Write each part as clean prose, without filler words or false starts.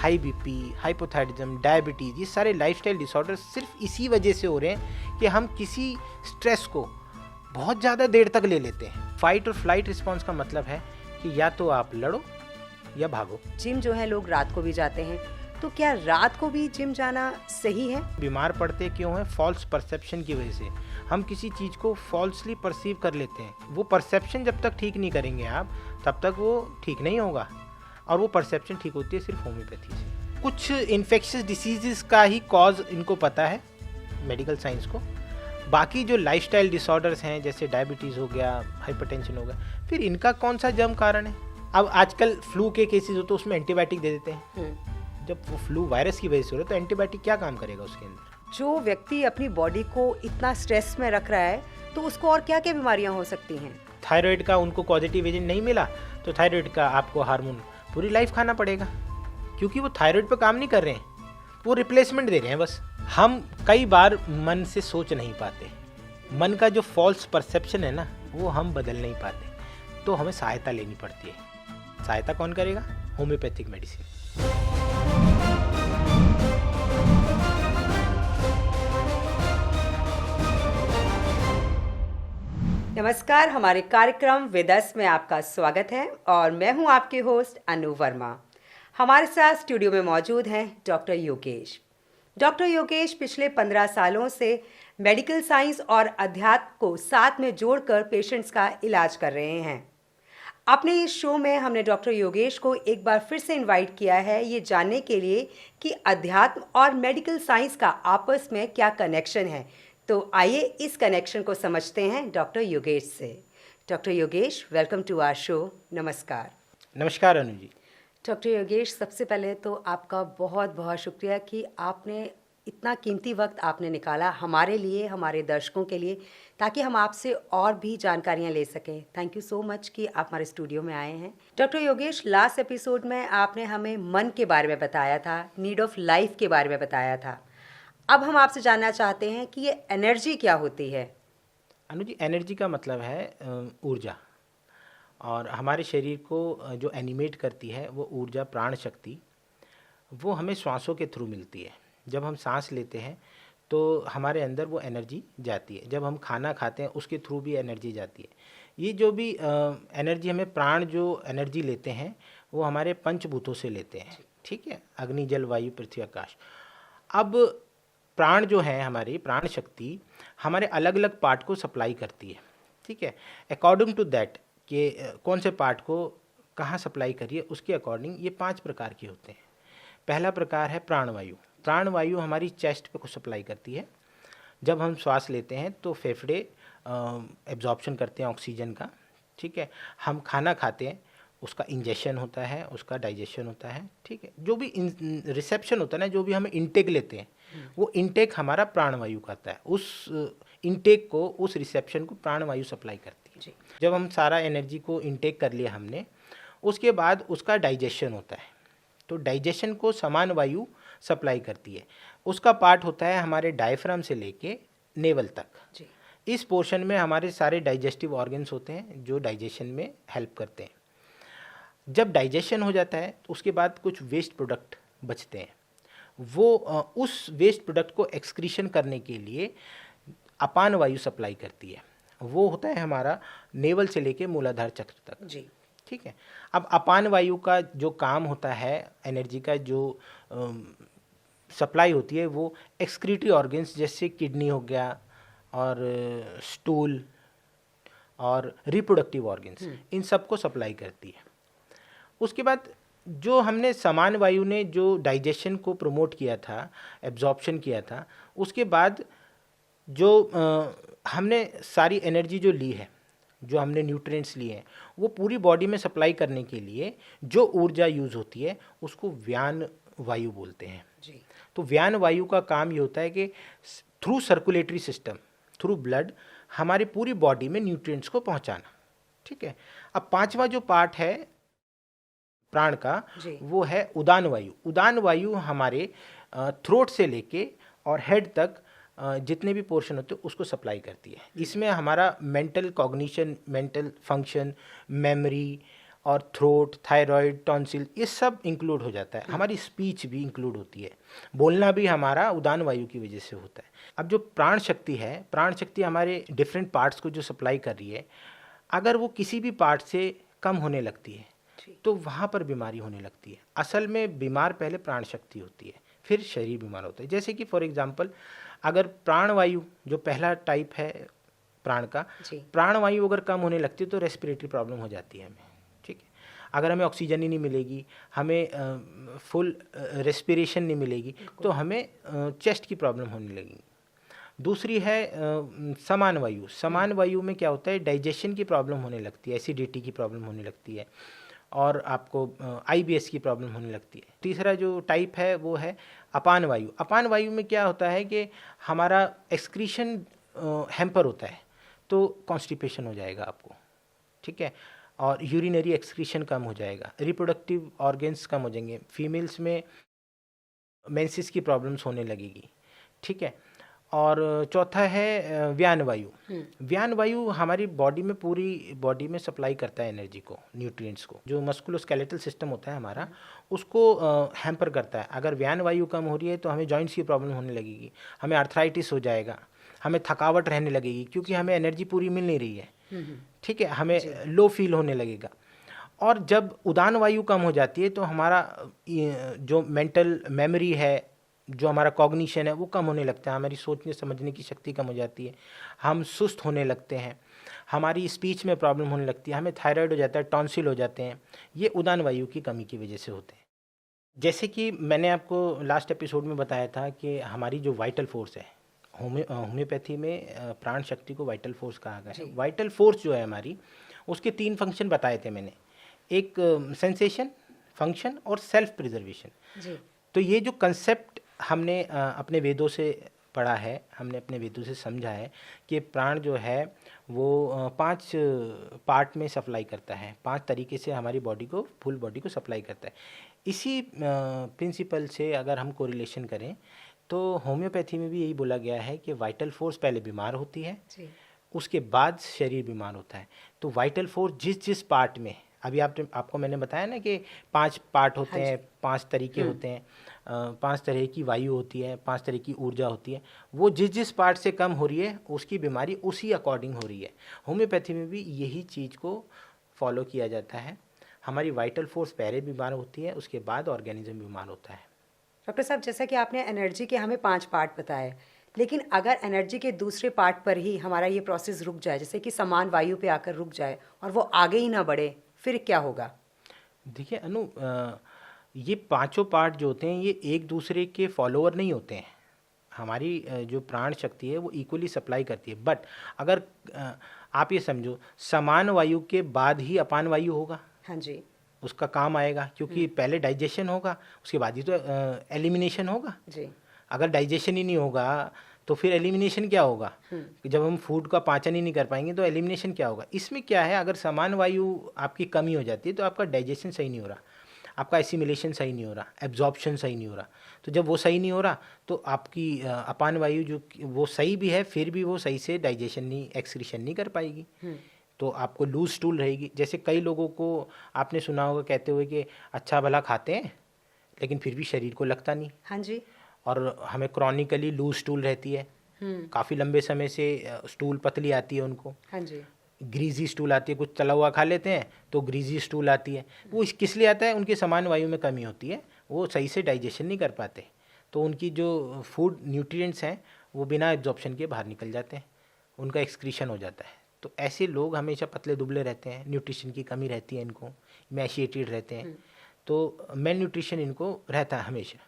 High BP, hypothyroidism, diabetes, ये सारे lifestyle disorder सिर्फ इसी वजह से हो रहे हैं कि हम किसी स्ट्रेस को बहुत ज़्यादा देर तक ले लेते हैं। फाइट और फ्लाइट रिस्पॉन्स का मतलब है कि या तो आप लड़ो या भागो। जिम जो है लोग रात को भी जाते हैं, तो क्या रात को भी जिम जाना सही है? बीमार पड़ते क्यों हैं? फॉल्स परसेप्शन की वजह से। हम किसी चीज़ को फॉल्सली परसीव कर लेते हैं। वो परसेप्शन जब तक ठीक नहीं करेंगे आप, तब तक वो ठीक नहीं होगा। और वो परसेप्शन ठीक होती है सिर्फ होम्योपैथी से। कुछ इन्फेक्शियस डिसीजेस का ही कॉज इनको पता है, मेडिकल साइंस को। बाकी जो लाइफस्टाइल डिसऑर्डर्स हैं, जैसे डायबिटीज़ हो गया, हाइपरटेंशन हो गया, फिर इनका कौन सा जर्म कारण है? अब आजकल फ्लू के केसेस हो तो उसमें एंटीबायोटिक दे देते हैं। जब वो फ्लू वायरस की वजह से हो रहा है तो एंटीबायोटिक क्या काम करेगा उसके अंदर? जो व्यक्ति अपनी बॉडी को इतना स्ट्रेस में रख रहा है, तो उसको और क्या क्या बीमारियां हो सकती हैं? थायराइड का उनको पॉजिटिव एजेंट नहीं मिला तो थायराइड का आपको हार्मोन पूरी लाइफ खाना पड़ेगा, क्योंकि वो थायराइड पे काम नहीं कर रहे हैं, वो रिप्लेसमेंट दे रहे हैं बस। हम कई बार मन से सोच नहीं पाते। मन का जो फॉल्स परसेप्शन है ना, वो हम बदल नहीं पाते, तो हमें सहायता लेनी पड़ती है। सहायता कौन करेगा? Homeopathic medicine. नमस्कार, हमारे कार्यक्रम विदस में आपका स्वागत है और मैं हूं आपके होस्ट अनु वर्मा। हमारे साथ स्टूडियो में मौजूद हैं डॉक्टर योगेश। डॉक्टर योगेश पिछले 15 सालों से मेडिकल साइंस और अध्यात्म को साथ में जोड़कर पेशेंट्स का इलाज कर रहे हैं। अपने इस शो में हमने डॉक्टर योगेश को एक बार फिर से इनवाइट किया है ये जानने के लिए कि अध्यात्म और मेडिकल साइंस का आपस में क्या कनेक्शन है। तो आइए इस कनेक्शन को समझते हैं डॉक्टर योगेश से। Doctor Yogesh, welcome to our show. नमस्कार। नमस्कार अनु जी। डॉक्टर योगेश, सबसे पहले तो आपका बहुत बहुत शुक्रिया कि आपने इतना कीमती वक्त आपने निकाला हमारे लिए, हमारे दर्शकों के लिए, ताकि हम आपसे और भी जानकारियां ले सकें। थैंक यू सो मच कि आप हमारे स्टूडियो में आए हैं। डॉक्टर योगेश, लास्ट एपिसोड में आपने हमें मन के बारे में बताया था, नीड ऑफ लाइफ के बारे में बताया था। अब हम आपसे जानना चाहते हैं कि ये एनर्जी क्या होती है? अनु जी, एनर्जी का मतलब है ऊर्जा, और हमारे शरीर को जो एनिमेट करती है वो ऊर्जा, प्राण शक्ति, वो हमें श्वासों के थ्रू मिलती है। जब हम सांस लेते हैं तो हमारे अंदर वो एनर्जी जाती है। जब हम खाना खाते हैं उसके थ्रू भी एनर्जी जाती है। ये जो भी एनर्जी हमें, प्राण जो एनर्जी लेते हैं वो हमारे पंचभूतों से लेते हैं, ठीक है? अग्नि, जल, वायु, पृथ्वी, आकाश। अब प्राण जो है, हमारी प्राण शक्ति हमारे अलग अलग पार्ट को सप्लाई करती है, ठीक है? अकॉर्डिंग टू दैट कि कौन से पार्ट को कहाँ सप्लाई करिए, उसके अकॉर्डिंग ये 5 प्रकार के होते हैं। पहला प्रकार है प्राणवायु। प्राणवायु हमारी चेस्ट पे को सप्लाई करती है। जब हम श्वास लेते हैं तो फेफड़े एब्जॉर्प्शन करते हैं ऑक्सीजन का, ठीक है? हम खाना खाते हैं, उसका इंजेक्शन होता है, उसका डाइजेशन होता है, ठीक है? जो भी रिसेप्शन होता है ना, जो भी हम इनटेक लेते हैं, वो इनटेक हमारा प्राणवायु करता है। उस इनटेक को, उस रिसेप्शन को प्राणवायु सप्लाई करती है जी। जब हम सारा एनर्जी को इनटेक कर लिया हमने, उसके बाद उसका डाइजेशन होता है, तो डाइजेशन को समान वायु सप्लाई करती है। उसका पार्ट होता है हमारे डायफ्राम से लेके नेवल तक जी। इस पोर्शन में हमारे सारे डाइजेस्टिव ऑर्गन्स होते हैं जो डाइजेशन में हेल्प करते हैं। जब डाइजेशन हो जाता है तो उसके बाद कुछ वेस्ट प्रोडक्ट बचते हैं। वो उस वेस्ट प्रोडक्ट को एक्सक्रीशन करने के लिए अपान वायु सप्लाई करती है। वो होता है हमारा नेवल से लेके मूलाधार चक्र तक जी, ठीक है? अब अपान वायु का जो काम होता है, एनर्जी का जो सप्लाई होती है, वो एक्सक्रीटरी ऑर्गन्स जैसे किडनी हो गया और स्टूल और रिप्रोडक्टिव ऑर्गन्स, इन सब को सप्लाई करती है। उसके बाद जो हमने समान वायु ने जो डाइजेशन को प्रमोट किया था, एब्जॉर्प्शन किया था, उसके बाद जो हमने सारी एनर्जी जो ली है, जो हमने न्यूट्रिएंट्स लिए हैं, वो पूरी बॉडी में सप्लाई करने के लिए जो ऊर्जा यूज़ होती है उसको व्यान वायु बोलते हैं जी। तो व्यान वायु का काम ये होता है कि through circulatory system, through blood, हमारी पूरी बॉडी में न्यूट्रिएंट्स को पहुंचाना, ठीक है? अब 5वां जो पार्ट है प्राण का, वो है उदान वायु। उदान वायु हमारे थ्रोट से लेके और हेड तक जितने भी पोर्शन होते हैं उसको सप्लाई करती है। इसमें हमारा mental cognition, mental function, memory और थ्रोट, थायराइड, टॉन्सिल, ये सब इंक्लूड हो जाता है। हमारी स्पीच भी इंक्लूड होती है, बोलना भी हमारा उदान वायु की वजह से होता है। अब जो प्राण शक्ति है, प्राण शक्ति हमारे डिफरेंट पार्ट्स को जो सप्लाई कर रही है, अगर वो किसी भी पार्ट से कम होने लगती है तो वहाँ पर बीमारी होने लगती है। असल में बीमार पहले प्राण शक्ति होती है, फिर शरीर बीमार होता है। जैसे कि फॉर एग्जांपल, अगर प्राणवायु जो पहला टाइप है प्राण का, प्राणवायु अगर कम होने लगती है तो रेस्पिरेटरी प्रॉब्लम हो जाती है हमें, ठीक है। अगर हमें ऑक्सीजन ही नहीं मिलेगी, हमें फुल रेस्पिरेशन नहीं मिलेगी, तो हमें चेस्ट की प्रॉब्लम होने लगेगी। दूसरी है समान वायु। समान वायु में क्या होता है, डाइजेशन की प्रॉब्लम होने लगती है, एसिडिटी की प्रॉब्लम होने लगती है, और आपको आईबीएस की प्रॉब्लम होने लगती है। तीसरा जो टाइप है वो है अपान वायु। अपान वायु में क्या होता है कि हमारा एक्सक्रीशन हैम्पर होता है, तो कॉन्स्टिपेशन हो जाएगा आपको, ठीक है, और यूरिनरी एक्सक्रीशन कम हो जाएगा, रिप्रोडक्टिव ऑर्गेन्स कम हो जाएंगे, फीमेल्स में मेंसेस की प्रॉब्लम्स होने लगेगी, ठीक है। और चौथा है व्यान वायु। व्यान वायु हमारी बॉडी में, पूरी बॉडी में सप्लाई करता है एनर्जी को, न्यूट्रिएंट्स को। जो मस्कुलोस्केलेटल सिस्टम होता है हमारा, उसको हैम्पर करता है। अगर व्यान वायु कम हो रही है तो हमें जॉइंट्स की प्रॉब्लम होने लगेगी, हमें आर्थराइटिस हो जाएगा, हमें थकावट रहने लगेगी क्योंकि हमें एनर्जी पूरी मिल नहीं रही है, ठीक है, हमें लो फील होने लगेगा। और जब उदान वायु कम हो जाती है तो हमारा जो मेंटल मेमोरी है, जो हमारा कॉग्निशन है, वो कम होने लगता है, हमारी सोचने समझने की शक्ति कम हो जाती है, हम सुस्त होने लगते हैं, हमारी स्पीच में प्रॉब्लम होने लगती है, हमें थायराइड हो जाता है, टॉन्सिल हो जाते हैं। ये उदान वायु की कमी की वजह से होते हैं। जैसे कि मैंने आपको लास्ट एपिसोड में बताया था कि हमारी जो वाइटल फोर्स है, होम्योपैथी में प्राण शक्ति को वाइटल फोर्स कहा गया है। वाइटल फोर्स जो है हमारी, उसके 3 फंक्शन बताए थे मैंने, एक सेंसेशन, फंक्शन और सेल्फ प्रिजर्वेशन। तो ये जो कंसेप्ट हमने अपने वेदों से पढ़ा है, हमने अपने वेदों से समझा है कि प्राण जो है वो 5 पार्ट में सप्लाई करता है, 5 तरीके से हमारी बॉडी को, फुल बॉडी को सप्लाई करता है। इसी प्रिंसिपल से अगर हम कोरिलेशन करें तो होम्योपैथी में भी यही बोला गया है कि वाइटल फोर्स पहले बीमार होती है, उसके बाद शरीर बीमार होता है। तो वाइटल फोर्स जिस जिस पार्ट में, अभी आपको मैंने बताया ना कि 5 पार्ट होते हैं, 5 तरीके होते हैं, 5 तरह की वायु होती है, 5 तरह की ऊर्जा होती है, वो जिस जिस पार्ट से कम हो रही है उसकी बीमारी उसी अकॉर्डिंग हो रही है। होम्योपैथी में भी यही चीज़ को फॉलो किया जाता है। हमारी वाइटल फोर्स पहले बीमार होती है, उसके बाद ऑर्गेनिज्म बीमार होता है। डॉक्टर साहब, जैसा कि आपने एनर्जी के हमें 5 पार्ट बताए, लेकिन अगर एनर्जी के दूसरे पार्ट पर ही हमारा ये प्रोसेस रुक जाए, जैसे कि समान वायु पे आकर रुक जाए और वो आगे ही ना बढ़े, फिर क्या होगा? देखिए अनु, ये 5 पार्ट जो होते हैं ये एक दूसरे के फॉलोअर नहीं होते हैं। हमारी जो प्राण शक्ति है वो इक्वली सप्लाई करती है, बट अगर आप ये समझो, समान वायु के बाद ही अपान वायु होगा। हाँ जी, उसका काम आएगा, क्योंकि पहले डाइजेशन होगा, उसके बाद ही तो एलिमिनेशन होगा जी। अगर डाइजेशन ही नहीं होगा तो फिर एलिमिनेशन क्या होगा? जब हम फूड का पाचन ही नहीं कर पाएंगे तो एलिमिनेशन क्या होगा? इसमें क्या है, अगर समान वायु आपकी कमी हो जाती है तो आपका डाइजेशन सही नहीं हो रहा, आपका एसिमिलेशन सही नहीं हो रहा, एब्जॉर्प्शन सही नहीं हो रहा। तो जब वो सही नहीं हो रहा तो आपकी अपान वायु जो वो सही भी है, फिर भी वो सही से डाइजेशन नहीं, एक्सक्रीशन नहीं कर पाएगी, तो आपको लूज स्टूल रहेगी। जैसे कई लोगों को आपने सुना होगा कहते हुए कि अच्छा भला खाते हैं लेकिन फिर भी शरीर को लगता नहीं। हाँ जी। और हमें क्रॉनिकली लूज स्टूल रहती है, काफ़ी लंबे समय से स्टूल पतली आती है उनको। हाँ जी। ग्रीजी स्टूल आती है, कुछ तला हुआ खा लेते हैं तो ग्रीजी स्टूल आती है। वो किस लिए आता है? उनके समान वायु में कमी होती है, वो सही से डाइजेशन नहीं कर पाते, तो उनकी जो फूड न्यूट्रिएंट्स हैं वो बिना एब्जॉर्प्शन के बाहर निकल जाते हैं, उनका एक्सक्रीशन हो जाता है। तो ऐसे लोग हमेशा पतले दुबले रहते हैं, न्यूट्रिशन की कमी रहती है इनको, मैशिएटेड रहते हैं, तो मेल न्यूट्रिशन इनको रहता है हमेशा।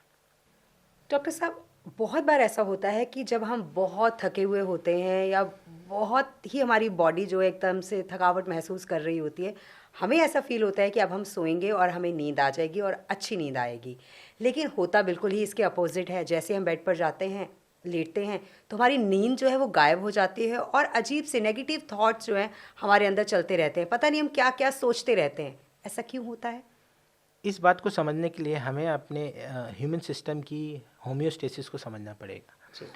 डॉक्टर साहब, बहुत बार ऐसा होता है कि जब हम बहुत थके हुए होते हैं या बहुत ही हमारी बॉडी जो एकदम से थकावट महसूस कर रही होती है, हमें ऐसा फील होता है कि अब हम सोएंगे और हमें नींद आ जाएगी और अच्छी नींद आएगी, लेकिन होता बिल्कुल ही इसके अपोजिट है। जैसे हम बेड पर जाते हैं, लेटते हैं, तो हमारी नींद जो है वो गायब हो जाती है और अजीब से नेगेटिव थॉट्स जो हैं हमारे अंदर चलते रहते हैं, पता नहीं हम क्या क्या सोचते रहते हैं। ऐसा क्यों होता है? इस बात को समझने के लिए हमें अपने ह्यूमन सिस्टम की होम्योस्टेसिस को समझना पड़ेगा।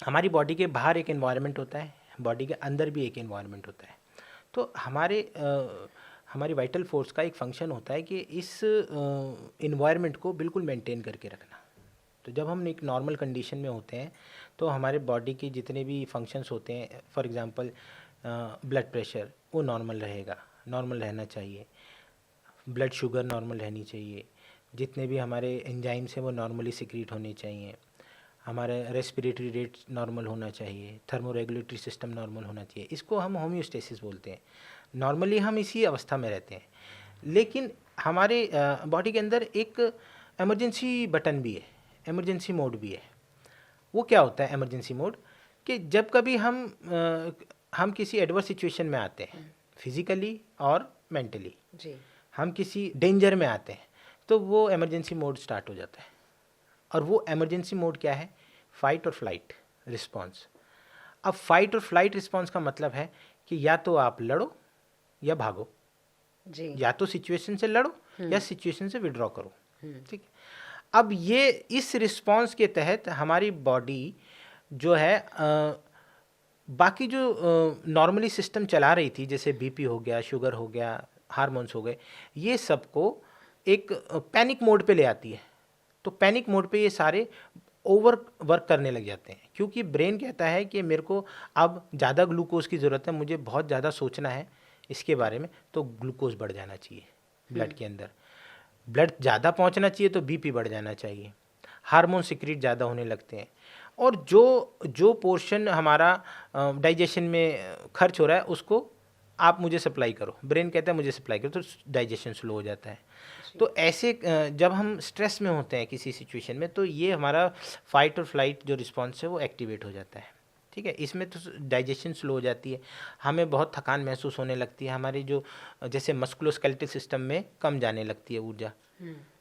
हमारी बॉडी के बाहर एक एनवायरनमेंट होता है, बॉडी के अंदर भी एक एनवायरनमेंट होता है। तो हमारी वाइटल फोर्स का एक फंक्शन होता है कि इस इन्वायरमेंट को बिल्कुल मेंटेन करके रखना। तो जब हम एक नॉर्मल कंडीशन में होते हैं तो हमारे बॉडी के जितने भी फंक्शंस होते हैं, फॉर एग्जांपल ब्लड प्रेशर वो नॉर्मल रहेगा, नॉर्मल रहना चाहिए, ब्लड शुगर नॉर्मल रहनी चाहिए, जितने भी हमारे एंजाइम्स हैं वो नॉर्मली सिक्रीट होने चाहिए, हमारे रेस्पिरेटरी रेट नॉर्मल होना चाहिए, थर्मोरेगुलेटरी सिस्टम नॉर्मल होना चाहिए। इसको हम होम्योस्टेसिस बोलते हैं। नॉर्मली हम इसी अवस्था में रहते हैं, लेकिन हमारे बॉडी के अंदर एक इमरजेंसी बटन भी है, इमरजेंसी मोड भी है। वो क्या होता है इमरजेंसी मोड? कि जब कभी हम किसी एडवर्स सिचुएशन में आते हैं, फिजिकली और मेंटली, जी। हम किसी डेंजर में आते हैं, तो वो इमरजेंसी मोड स्टार्ट हो जाता है। और वो इमरजेंसी मोड क्या है? फाइट और फ्लाइट रिस्पॉन्स। अब फाइट और फ्लाइट रिस्पॉन्स का मतलब है कि या तो आप लड़ो या भागो, जी। या तो सिचुएशन से लड़ो या सिचुएशन से विड्रॉ करो। ठीक है। अब ये इस रिस्पॉन्स के तहत हमारी बॉडी जो है बाकी जो नॉर्मली सिस्टम चला रही थी, जैसे बीपी हो गया, शुगर हो गया, हार्मोन्स हो गए, ये सबको एक पैनिक मोड पे ले आती है। तो पैनिक मोड पे ये सारे ओवर वर्क करने लग जाते हैं, क्योंकि ब्रेन कहता है कि मेरे को अब ज़्यादा ग्लूकोज की ज़रूरत है, मुझे बहुत ज़्यादा सोचना है इसके बारे में, तो ग्लूकोज बढ़ जाना चाहिए ब्लड के अंदर, ब्लड ज़्यादा पहुंचना चाहिए तो बीपी बढ़ जाना चाहिए, हार्मोन सिक्रीट ज़्यादा होने लगते हैं। और जो पोर्शन हमारा डाइजेशन में खर्च हो रहा है उसको आप मुझे सप्लाई करो, ब्रेन कहता है मुझे सप्लाई करो, तो डाइजेशन स्लो हो जाता है। तो ऐसे जब हम स्ट्रेस में होते हैं किसी सिचुएशन में, तो ये हमारा फाइट और फ्लाइट जो रिस्पॉन्स है वो एक्टिवेट हो जाता है। ठीक है। इसमें तो डाइजेशन स्लो हो जाती है, हमें बहुत थकान महसूस होने लगती है, हमारी जो जैसे मस्कुलोस्केलेटल सिस्टम में कम जाने लगती है ऊर्जा,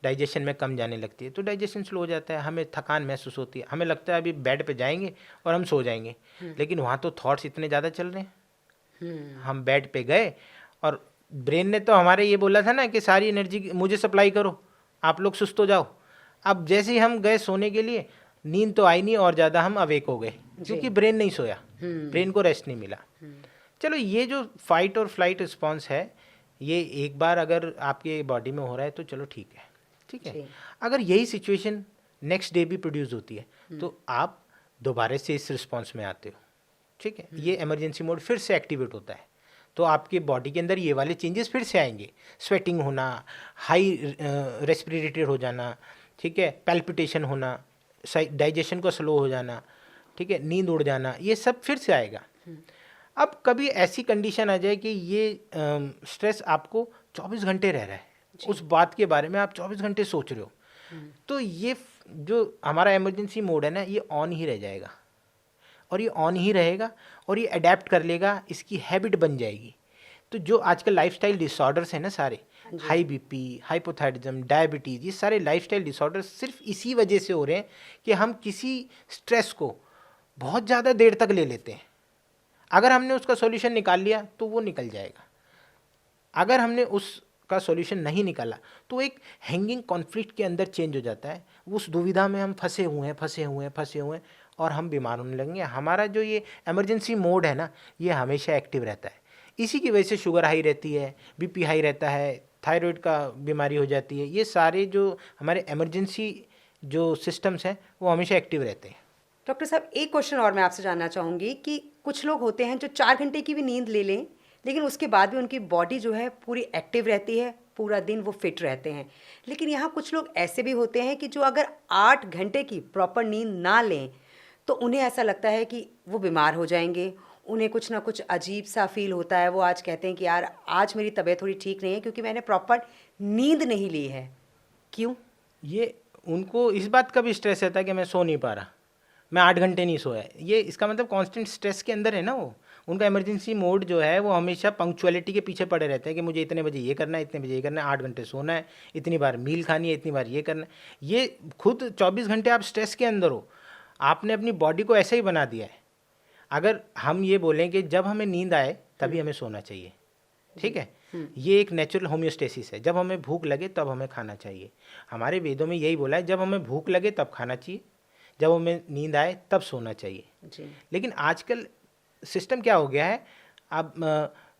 डाइजेशन में कम जाने लगती है, तो डाइजेशन स्लो हो जाता है, हमें थकान महसूस होती है, हमें लगता है अभी बेड पे जाएंगे और हम सो जाएंगे, लेकिन वहाँ तो थॉट्स इतने ज़्यादा चल रहे हैं। हम बेड पे गए और ब्रेन ने तो हमारे ये बोला था ना कि सारी एनर्जी मुझे सप्लाई करो, आप लोग सुस्त हो जाओ। अब जैसे ही हम गए सोने के लिए, नींद तो आई नहीं और ज़्यादा हम अवेक हो गए, क्योंकि ब्रेन नहीं सोया, ब्रेन को रेस्ट नहीं मिला। चलो, ये जो फाइट और फ्लाइट रिस्पॉन्स है, ये एक बार अगर आपके बॉडी में हो रहा है तो चलो ठीक है, ठीक है। अगर यही सिचुएशन नेक्स्ट डे भी प्रोड्यूस होती है तो आप दोबारा से इस रिस्पॉन्स में आते हो, ठीक है। ये इमरजेंसी मोड फिर से एक्टिवेट होता है, तो आपके बॉडी के अंदर ये वाले चेंजेस फिर से आएंगे, स्वेटिंग होना, हाई रेस्पिरेटरी हो जाना, ठीक है, पैल्पिटेशन होना, डाइजेशन को स्लो हो जाना, ठीक है, नींद उड़ जाना, ये सब फिर से आएगा। अब कभी ऐसी कंडीशन आ जाए कि ये स्ट्रेस आपको 24 घंटे रह रहा है, उस बात के बारे में आप 24 घंटे सोच रहे हो, तो ये जो हमारा इमरजेंसी मोड है ना, ये ऑन ही रह जाएगा, और ये ऑन ही रहेगा और ये अडेप्ट कर लेगा, इसकी हैबिट बन जाएगी। तो जो आजकल लाइफस्टाइल डिसऑर्डर्स हैं ना सारे, हाई बीपी, हाइपोथायराइडिज्म, डायबिटीज़, ये सारे लाइफस्टाइल डिसऑर्डर्स सिर्फ इसी वजह से हो रहे हैं कि हम किसी स्ट्रेस को बहुत ज़्यादा देर तक ले लेते हैं। अगर हमने उसका सॉल्यूशन निकाल लिया तो वो निकल जाएगा, अगर हमने उसका सॉल्यूशन नहीं निकाला तो एक हैंगिंग कॉन्फ्लिक्ट के अंदर चेंज हो जाता है, उस दुविधा में हम फंसे हुए हैं और हम बीमार होने लगेंगे। हमारा जो ये इमरजेंसी मोड है ना, ये हमेशा एक्टिव रहता है, इसी की वजह से शुगर हाई रहती है, बीपी हाई रहता है, थायराइड का बीमारी हो जाती है। ये सारे जो हमारे इमरजेंसी जो सिस्टम्स हैं वो हमेशा एक्टिव रहते हैं। डॉक्टर साहब, एक क्वेश्चन और मैं आपसे जानना चाहूँगी कि कुछ लोग होते हैं जो 4 घंटे की भी नींद ले लें, लेकिन उसके बाद भी उनकी बॉडी जो है पूरी एक्टिव रहती है, पूरा दिन वो फिट रहते हैं। लेकिन यहाँ कुछ लोग ऐसे भी होते हैं कि जो अगर 8 घंटे की प्रॉपर नींद ना लें तो उन्हें ऐसा लगता है कि वो बीमार हो जाएंगे, उन्हें कुछ ना कुछ अजीब सा फील होता है। वो आज कहते हैं कि यार आज मेरी तबीयत थोड़ी ठीक नहीं है क्योंकि मैंने प्रॉपर नींद नहीं ली है। क्यों? ये उनको इस बात का भी स्ट्रेस रहता है कि मैं सो नहीं पा रहा, मैं 8 घंटे नहीं सोया। ये इसका मतलब कांस्टेंट स्ट्रेस के अंदर है ना वो। उनका इमरजेंसी मोड जो है वो हमेशा पंक्चुअलिटी के पीछे पड़े रहते हैं कि मुझे इतने बजे ये करना है, इतने बजे ये करना है, 8 घंटे सोना है, इतनी बार मील खानी है, इतनी बार ये करना है। ये खुद 24 घंटे आप स्ट्रेस के अंदर हो, आपने अपनी बॉडी को ऐसे ही बना दिया है। अगर हम ये बोलें कि जब हमें नींद आए तभी हमें सोना चाहिए, ठीक है, ये एक नेचुरल होम्योस्टेसिस है। जब हमें भूख लगे तब हमें खाना चाहिए। हमारे वेदों में यही बोला है, जब हमें भूख लगे तब खाना चाहिए, जब हमें नींद आए तब सोना चाहिए जी। लेकिन आजकल सिस्टम क्या हो गया है, अब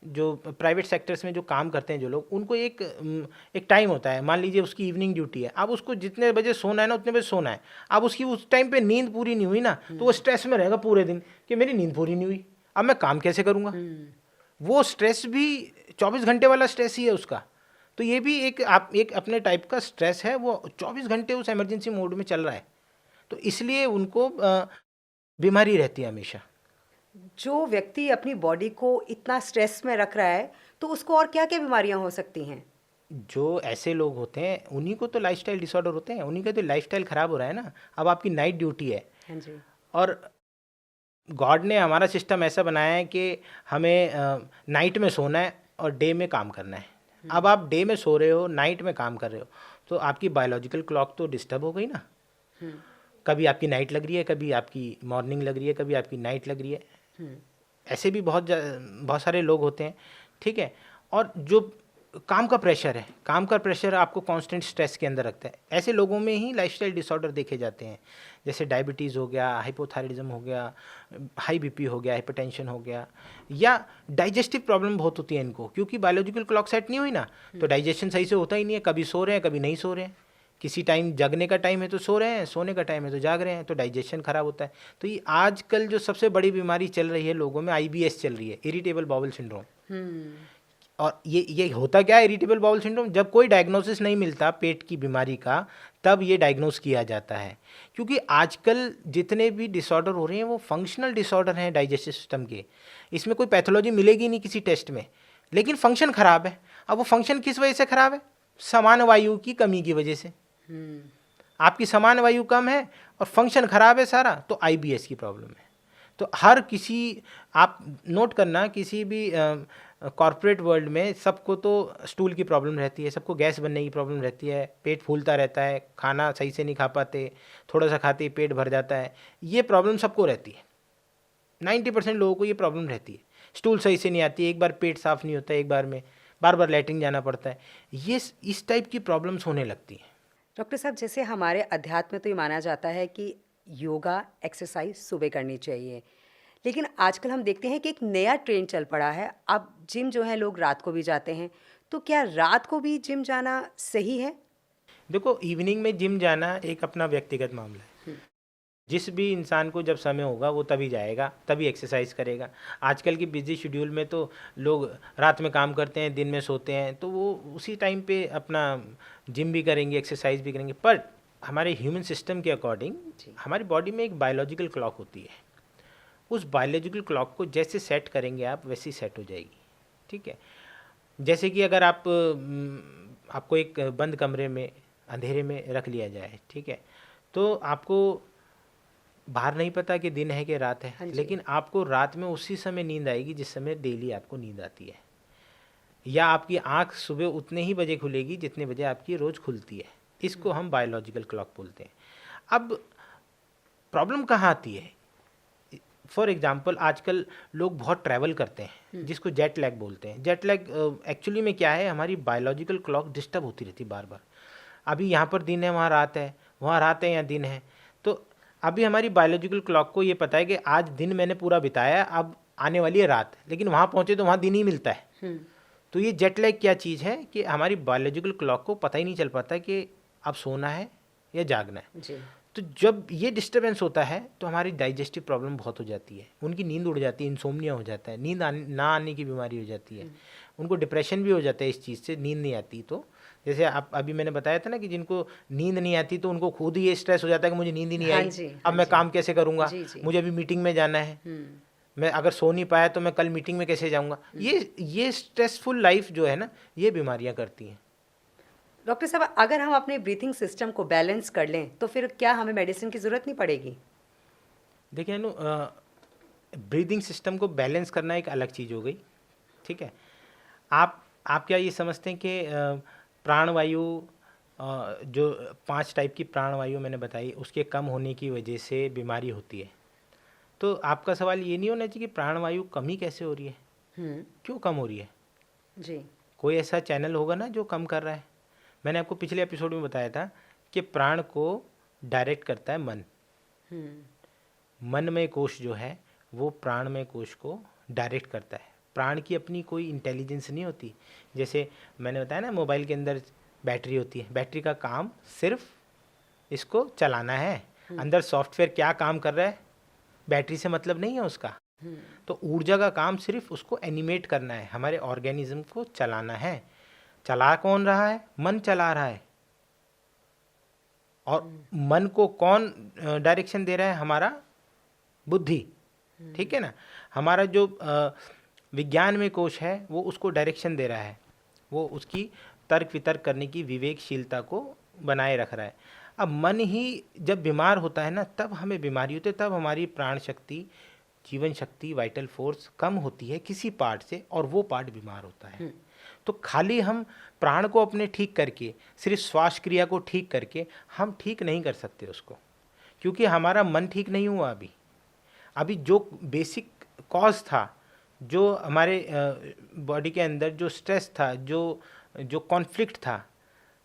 जो प्राइवेट सेक्टर्स में जो काम करते हैं जो लोग, उनको एक टाइम होता है। मान लीजिए उसकी इवनिंग ड्यूटी है, अब उसको जितने बजे सोना है ना उतने बजे सोना है। अब उसकी उस टाइम पे नींद पूरी नहीं हुई ना, तो वो स्ट्रेस में रहेगा पूरे दिन कि मेरी नींद पूरी नहीं हुई, अब मैं काम कैसे करूँगा। वो स्ट्रेस भी 24 घंटे वाला स्ट्रेस ही है उसका। तो ये भी एक अपने टाइप का स्ट्रेस है, वो 24 घंटे उस इमरजेंसी मोड में चल रहा है, तो इसलिए उनको बीमारी रहती है हमेशा। जो व्यक्ति अपनी बॉडी को इतना स्ट्रेस में रख रहा है तो उसको और क्या क्या बीमारियां हो सकती हैं? जो ऐसे लोग होते हैं उन्हीं को तो लाइफस्टाइल डिसऑर्डर होते हैं, उन्हीं का तो लाइफस्टाइल खराब हो रहा है ना। अब आपकी नाइट ड्यूटी है, हाँ जी। और गॉड ने हमारा सिस्टम ऐसा बनाया है कि हमें नाइट में सोना है और डे में काम करना है। अब आप डे में सो रहे हो, नाइट में काम कर रहे हो, तो आपकी बायोलॉजिकल क्लॉक तो डिस्टर्ब हो गई ना। कभी आपकी नाइट लग रही है, कभी आपकी मॉर्निंग लग रही है, कभी आपकी नाइट लग रही है। ऐसे भी बहुत सारे लोग होते हैं, ठीक है। और जो काम का प्रेशर आपको कांस्टेंट स्ट्रेस के अंदर रखता है, ऐसे लोगों में ही लाइफस्टाइल डिसऑर्डर देखे जाते हैं। जैसे डायबिटीज़ हो गया, हाइपोथायराइडिज्म हो गया, हाई बीपी हो गया, हाइपरटेंशन हो गया, या डाइजेस्टिव प्रॉब्लम बहुत होती है इनको, क्योंकि बायोलॉजिकल क्लॉक सेट नहीं हुई ना, तो डाइजेशन सही से होता ही नहीं है। कभी सो रहे हैं, कभी नहीं सो रहे हैं। किसी टाइम जगने का टाइम है तो सो रहे हैं, सोने का टाइम है तो जाग रहे हैं, तो डाइजेशन खराब होता है। तो ये आजकल जो सबसे बड़ी बीमारी चल रही है लोगों में, IBS चल रही है, इरिटेबल बाउल सिंड्रोम। और ये होता क्या है इरिटेबल बाउल सिंड्रोम? जब कोई डायग्नोसिस नहीं मिलता पेट की बीमारी का, तब ये डायग्नोस किया जाता है। क्योंकि आजकल जितने भी डिसऑर्डर हो रहे हैं वो फंक्शनल डिसऑर्डर हैं डाइजेस्टिव सिस्टम के। इसमें कोई पैथोलॉजी मिलेगी नहीं किसी टेस्ट में, लेकिन फंक्शन खराब है। अब वो फंक्शन किस वजह से खराब है? समान वायु की कमी की वजह से। आपकी समान वायु कम है और फंक्शन खराब है सारा, तो IBS की प्रॉब्लम है। तो हर किसी, आप नोट करना, किसी भी कॉर्पोरेट वर्ल्ड में सबको तो स्टूल की प्रॉब्लम रहती है, सबको गैस बनने की प्रॉब्लम रहती है, पेट फूलता रहता है, खाना सही से नहीं खा पाते, थोड़ा सा खाते ही पेट भर जाता है। ये प्रॉब्लम सबको रहती है, 90% लोगों को ये प्रॉब्लम रहती है। स्टूल सही से नहीं आती, एक बार पेट साफ नहीं होता, एक बार में बार बार लैट्रिन जाना पड़ता है। ये इस टाइप की प्रॉब्लम्स होने लगती हैं। डॉक्टर साहब, जैसे हमारे अध्यात्म में तो ये माना जाता है कि योगा एक्सरसाइज सुबह करनी चाहिए, लेकिन आजकल हम देखते हैं कि एक नया ट्रेंड चल पड़ा है। अब जिम जो है लोग रात को भी जाते हैं, तो क्या रात को भी जिम जाना सही है? देखो, इवनिंग में जिम जाना एक अपना व्यक्तिगत मामला है। जिस भी इंसान को जब समय होगा वो तभी जाएगा, तभी एक्सरसाइज करेगा। आजकल की बिजी शेड्यूल में तो लोग रात में काम करते हैं, दिन में सोते हैं, तो वो उसी टाइम पे अपना जिम भी करेंगे, एक्सरसाइज भी करेंगे। पर हमारे ह्यूमन सिस्टम के अकॉर्डिंग हमारी बॉडी में एक बायोलॉजिकल क्लॉक होती है। उस बायोलॉजिकल क्लॉक को जैसे सेट करेंगे आप, वैसे ही सेट हो जाएगी, ठीक है। जैसे कि अगर आपको एक बंद कमरे में अंधेरे में रख लिया जाए, ठीक है, तो आपको बाहर नहीं पता कि दिन है कि रात है, लेकिन आपको रात में उसी समय नींद आएगी जिस समय डेली आपको नींद आती है, या आपकी आंख सुबह उतने ही बजे खुलेगी जितने बजे आपकी रोज़ खुलती है। इसको हम बायोलॉजिकल क्लॉक बोलते हैं। अब प्रॉब्लम कहाँ आती है? फॉर एग्जाम्पल, आजकल लोग बहुत ट्रैवल करते हैं, जिसको जेट लैग बोलते हैं। जेट लैग एक्चुअली में क्या है, हमारी बायोलॉजिकल क्लॉक डिस्टर्ब होती रहती है बार बार। अभी यहाँ पर दिन है, वहाँ रात है, वहाँ रात है, यहाँ दिन है। तो अभी हमारी बायोलॉजिकल क्लॉक को ये पता है कि आज दिन मैंने पूरा बिताया, अब आने वाली है रात, लेकिन वहाँ पहुँचे तो वहाँ दिन ही मिलता है। तो ये जेट लैग क्या चीज़ है कि हमारी बायोलॉजिकल क्लॉक को पता ही नहीं चल पाता कि अब सोना है या जागना है जी। तो जब ये डिस्टर्बेंस होता है तो हमारी डाइजेस्टिव प्रॉब्लम बहुत हो जाती है, उनकी नींद उड़ जाती है, इंसोम्निया हो जाता है, नींद ना आने की बीमारी हो जाती है, उनको डिप्रेशन भी हो जाता है इस चीज़ से, नींद नहीं आती। तो जैसे आप अभी मैंने बताया था ना कि जिनको नींद नहीं आती तो उनको खुद ही ये स्ट्रेस हो जाता है कि मुझे नींद ही नहीं आई, अब मैं काम कैसे करूँगा, मुझे अभी मीटिंग में जाना है, मैं अगर सो नहीं पाया तो मैं कल मीटिंग में कैसे जाऊँगा। ये स्ट्रेसफुल लाइफ जो है ना, ये बीमारियाँ करती हैं। डॉक्टर साहब, अगर हम अपने ब्रीथिंग सिस्टम को बैलेंस कर लें तो फिर क्या हमें मेडिसिन की ज़रूरत नहीं पड़ेगी? देखिए अनु, ब्रीदिंग सिस्टम को बैलेंस करना एक अलग चीज़ हो गई, ठीक है। आप क्या ये समझते हैं कि प्राणवायु, जो 5 टाइप की प्राणवायु मैंने बताई, उसके कम होने की वजह से बीमारी होती है? तो आपका सवाल ये नहीं होना चाहिए कि प्राणवायु कमी कैसे हो रही है, क्यों कम हो रही है जी। कोई ऐसा चैनल होगा ना जो कम कर रहा है। मैंने आपको पिछले एपिसोड में बताया था कि प्राण को डायरेक्ट करता है मन। मनमय कोश जो है वो प्राणमय कोश को डायरेक्ट करता है। प्राण की अपनी कोई इंटेलिजेंस नहीं होती। जैसे मैंने बताया ना, मोबाइल के अंदर बैटरी होती है, बैटरी का काम सिर्फ इसको चलाना है। अंदर सॉफ्टवेयर क्या काम कर रहा है, बैटरी से मतलब नहीं है उसका। तो ऊर्जा का काम सिर्फ उसको एनिमेट करना है, हमारे ऑर्गेनिज्म को चलाना है। चला कौन रहा है? मन चला रहा है। और मन को कौन डायरेक्शन दे रहा है? हमारा बुद्धि, ठीक है ना। हमारा जो विज्ञान में कोश है वो उसको डायरेक्शन दे रहा है, वो उसकी तर्क वितर्क करने की विवेकशीलता को बनाए रख रहा है। अब मन ही जब बीमार होता है ना, तब हमें बीमारी होती है, तब हमारी प्राण शक्ति, जीवन शक्ति, वाइटल फोर्स कम होती है किसी पार्ट से, और वो पार्ट बीमार होता है। तो खाली हम प्राण को अपने ठीक करके, सिर्फ श्वास क्रिया को ठीक करके हम ठीक नहीं कर सकते उसको, क्योंकि हमारा मन ठीक नहीं हुआ। अभी जो बेसिक कॉज था, जो हमारे बॉडी के अंदर जो स्ट्रेस था, जो कॉन्फ्लिक्ट था,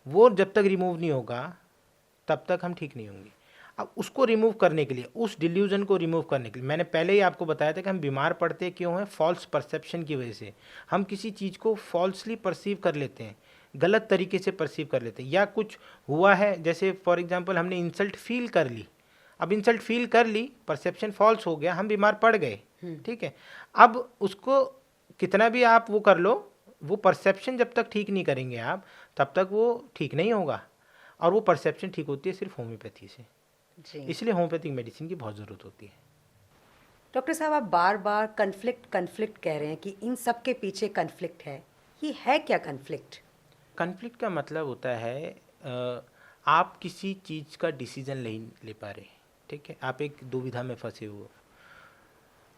वो जब तक रिमूव नहीं होगा तब तक हम ठीक नहीं होंगे। अब उसको रिमूव करने के लिए, उस डिल्यूजन को रिमूव करने के लिए, मैंने पहले ही आपको बताया था कि हम बीमार पड़ते क्यों हैं? फॉल्स परसेप्शन की वजह से। हम किसी चीज़ को फॉल्सली परसीव कर लेते हैं, गलत तरीके से परसीव कर लेते हैं। या कुछ हुआ है, जैसे फॉर एग्जांपल हमने इंसल्ट फील कर ली, अब इंसल्ट फील कर ली, परसेप्शन फॉल्स हो गया, हम बीमार पड़ गए, ठीक है। अब उसको कितना भी आप वो कर लो, वो परसेप्शन जब तक ठीक नहीं करेंगे आप, तब तक वो ठीक नहीं होगा। और वो परसेप्शन ठीक होती है सिर्फ होम्योपैथी से जी। इसलिए होम्योपैथिक मेडिसिन की बहुत ज़रूरत होती है। डॉक्टर साहब, आप बार बार कन्फ्लिक्ट कह रहे हैं कि इन सब के पीछे कन्फ्लिक्ट है, ये है क्या कन्फ्लिक्ट? कन्फ्लिक्ट का मतलब होता है आप किसी चीज़ का डिसीजन नहीं ले पा रहे, ठीक है, आप एक दुविधा में फंसे हुए हो।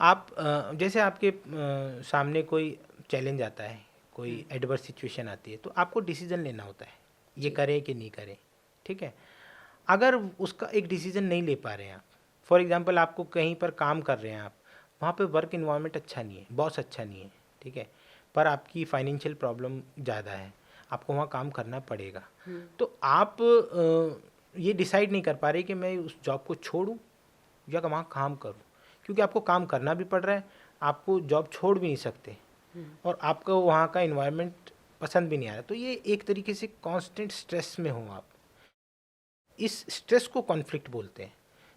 आप जैसे आपके सामने कोई चैलेंज आता है, कोई एडवर्स सिचुएशन आती है, तो आपको डिसीजन लेना होता है, ये करें कि नहीं करें, ठीक है। अगर उसका एक डिसीजन नहीं ले पा रहे हैं आप, फॉर एग्जांपल आपको कहीं पर काम कर रहे हैं आप, वहाँ पे वर्क इन्वायरमेंट अच्छा नहीं है, बॉस अच्छा नहीं है, ठीक है, पर आपकी फाइनेंशियल प्रॉब्लम ज़्यादा है, आपको वहाँ काम करना पड़ेगा। तो आप ये डिसाइड नहीं कर पा रहे कि मैं उस जॉब को छोड़ूं या वहाँ काम करूं, क्योंकि आपको काम करना भी पड़ रहा है, आपको जॉब छोड़ भी नहीं सकते, और आपको वहाँ का इन्वायरमेंट पसंद भी नहीं आ रहा। तो ये एक तरीके से कांस्टेंट स्ट्रेस में हो आप। इस स्ट्रेस को कॉन्फ्लिक्ट बोलते हैं,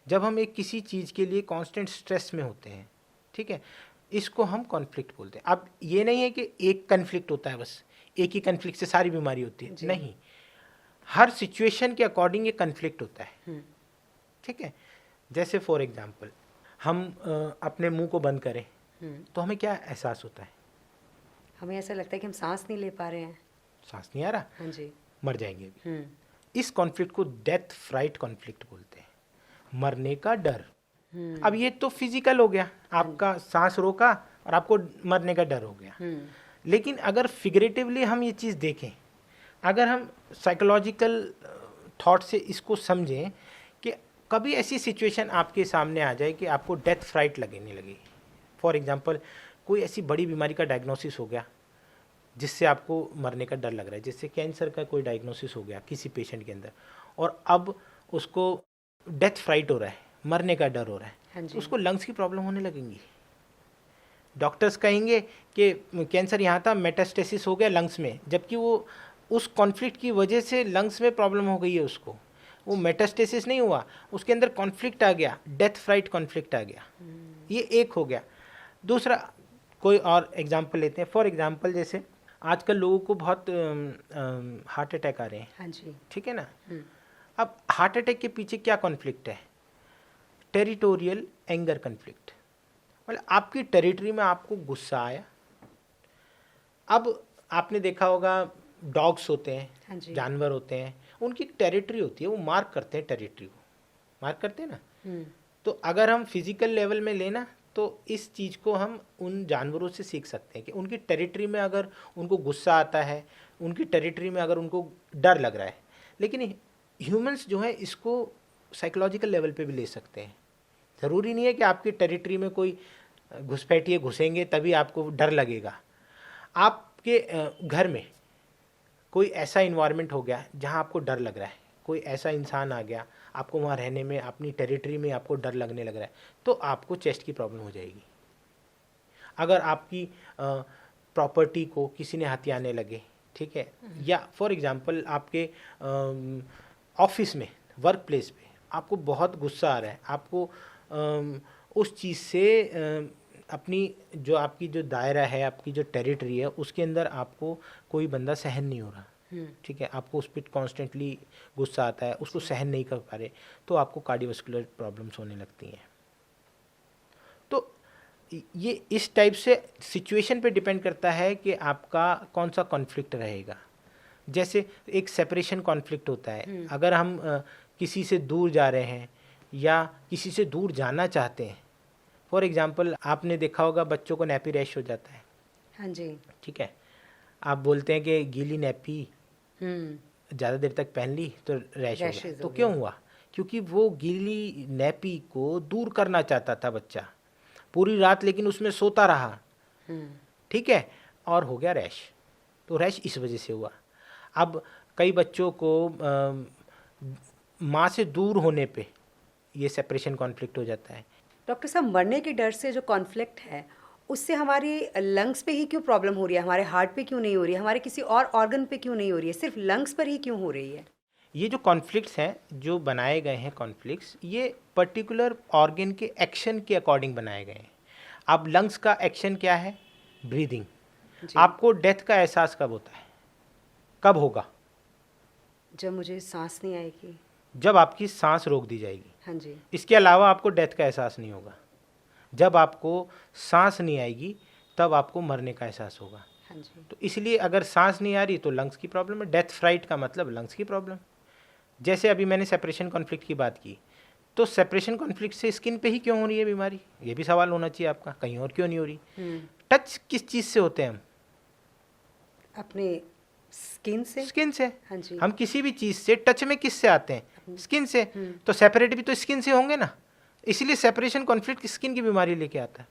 जब हम एक किसी चीज़ के लिए कांस्टेंट स्ट्रेस में होते हैं, ठीक है, इसको हम कॉन्फ्लिक्ट बोलते हैं। अब ये नहीं है कि एक कॉन्फ्लिक्ट होता है, बस एक ही कॉन्फ्लिक्ट से सारी बीमारी होती है, नहीं, हर सिचुएशन के अकॉर्डिंग ये कॉन्फ्लिक्ट होता है, ठीक है। जैसे फॉर एग्जांपल हम अपने मुंह को बंद करें तो हमें क्या एहसास होता है? हमें ऐसा लगता है कि हम सांस नहीं ले पा रहे हैं, सांस नहीं आ रहा, हाँ जी, मर जाएंगे अभी। इस कॉन्फ्लिक्ट को डेथ फ्राइट कॉन्फ्लिक्ट बोलते हैं, मरने का डर। अब ये तो फिजिकल हो गया, आपका सांस रोका और आपको मरने का डर हो गया। लेकिन अगर फिगरेटिवली हम ये चीज़ देखें, अगर हम साइकोलॉजिकल थॉट से इसको समझें कि कभी ऐसी सिचुएशन आपके सामने आ जाए कि आपको डेथ फ्राइट लगने लगे, फॉर एग्जांपल कोई ऐसी बड़ी बीमारी का डायग्नोसिस हो गया जिससे आपको मरने का डर लग रहा है, जैसे कैंसर का कोई डायग्नोसिस हो गया किसी पेशेंट के अंदर, और अब उसको डेथ फ्राइट हो रहा है, मरने का डर हो रहा है, हाँ तो उसको लंग्स की प्रॉब्लम होने लगेंगी। डॉक्टर्स कहेंगे कि कैंसर यहाँ था, मेटास्टेसिस हो गया लंग्स में, जबकि वो उस कॉन्फ्लिक्ट की वजह से लंग्स में प्रॉब्लम हो गई है उसको, वो मेटास्टेसिस नहीं हुआ, उसके अंदर कॉन्फ्लिक्ट आ गया, डेथ फ्राइट कॉन्फ्लिक्ट आ गया। ये एक हो गया। दूसरा कोई और एग्जांपल लेते हैं, फॉर एग्जांपल जैसे आजकल लोगों को बहुत हार्ट अटैक आ रहे हैं, हाँ जी, ठीक है ना। अब हार्ट अटैक के पीछे क्या कॉन्फ्लिक्ट है? टेरिटोरियल एंगर कॉन्फ्लिक्ट, मतलब आपकी टेरिटरी में आपको गुस्सा आया। अब आपने देखा होगा डॉग्स होते हैं, हाँ जी, जानवर होते हैं, उनकी टेरिटरी होती है, वो मार्क करते हैं, टेरिटरी को मार्क करते हैं ना। तो अगर हम फिजिकल लेवल में लेना तो इस चीज़ को हम उन जानवरों से सीख सकते हैं कि उनकी टेरिटरी में अगर उनको गुस्सा आता है, उनकी टेरिटरी में अगर उनको डर लग रहा है, लेकिन ह्यूमंस जो है इसको साइकोलॉजिकल लेवल पे भी ले सकते हैं। ज़रूरी नहीं है कि आपकी टेरिटरी में कोई घुसपैठिए घुसेंगे तभी आपको डर लगेगा। आपके घर में कोई ऐसा इन्वायरमेंट हो गया जहाँ आपको डर लग रहा है, कोई ऐसा इंसान आ गया, आपको वहाँ रहने में, अपनी टेरिटरी में आपको डर लगने लग रहा है, तो आपको चेस्ट की प्रॉब्लम हो जाएगी। अगर आपकी प्रॉपर्टी को किसी ने हथियाने लगे, ठीक है, या फॉर एग्जांपल आपके ऑफिस में, वर्क प्लेस पे आपको बहुत गुस्सा आ रहा है, आपको उस चीज़ से अपनी जो आपकी जो दायरा है, आपकी जो टेरिटरी है, उसके अंदर आपको कोई बंदा सहन नहीं हो रहा, ठीक है, आपको उस पर कॉन्स्टेंटली गुस्सा आता है, उसको सहन नहीं कर पा रहे, तो आपको कार्डियोवास्कुलर प्रॉब्लम्स होने लगती हैं। तो ये इस टाइप से सिचुएशन पे डिपेंड करता है कि आपका कौन सा कॉन्फ्लिक्ट रहेगा। जैसे एक सेपरेशन कॉन्फ्लिक्ट होता है, अगर हम किसी से दूर जा रहे हैं या किसी से दूर जाना चाहते हैं, फॉर एग्जांपल आपने देखा होगा बच्चों को नैपी रैश हो जाता है। हाँ जी। ठीक है, आप बोलते हैं कि गीली नैपी ज़्यादा देर तक पहन ली तो रैश हो गया। तो क्यों हुआ? क्योंकि वो गीली नैपी को दूर करना चाहता था बच्चा पूरी रात, लेकिन उसमें सोता रहा, ठीक है, और हो गया रैश। तो रैश इस वजह से हुआ। अब कई बच्चों को माँ से दूर होने पे ये सेपरेशन कॉन्फ्लिक्ट हो जाता है। डॉक्टर साहब, मरने के डर से जो कॉन्फ्लिक्ट है उससे हमारी लंग्स पे ही क्यों प्रॉब्लम हो रही है, हमारे हार्ट पे क्यों नहीं हो रही है, हमारे किसी और ऑर्गन पे क्यों नहीं हो रही है, सिर्फ लंग्स पर ही क्यों हो रही है? ये जो कॉन्फ्लिक्ट्स हैं, जो बनाए गए हैं कॉन्फ्लिक्ट्स, ये पर्टिकुलर ऑर्गन के एक्शन के अकॉर्डिंग बनाए गए हैं। अब लंग्स का एक्शन क्या है? ब्रीदिंग। आपको डेथ का एहसास कब होता है, कब होगा? जब मुझे सांस नहीं आएगी, जब आपकी सांस रोक दी जाएगी। हाँ जी। इसके अलावा आपको डेथ का एहसास नहीं होगा। जब आपको सांस नहीं आएगी तब आपको मरने का एहसास होगा। हाँ जी। तो इसलिए अगर सांस नहीं आ रही तो लंग्स की प्रॉब्लम है। डेथ फ्राइट का मतलब लंग्स की प्रॉब्लम। जैसे अभी मैंने सेपरेशन कॉन्फ्लिक्ट की बात की, तो सेपरेशन कॉन्फ्लिक्ट से स्किन पे ही क्यों हो रही है बीमारी, ये भी सवाल होना चाहिए आपका, कहीं और क्यों नहीं हो रही। टच किस चीज़ से होते हैं हम? अपने स्किन से। स्किन से। हाँ जी। हम किसी भी चीज़ से टच में किससे आते हैं? स्किन से। तो सेपरेट भी तो स्किन से होंगे ना, इसलिए सेपरेशन कॉन्फ्लिक्ट स्किन की बीमारी लेके आता है।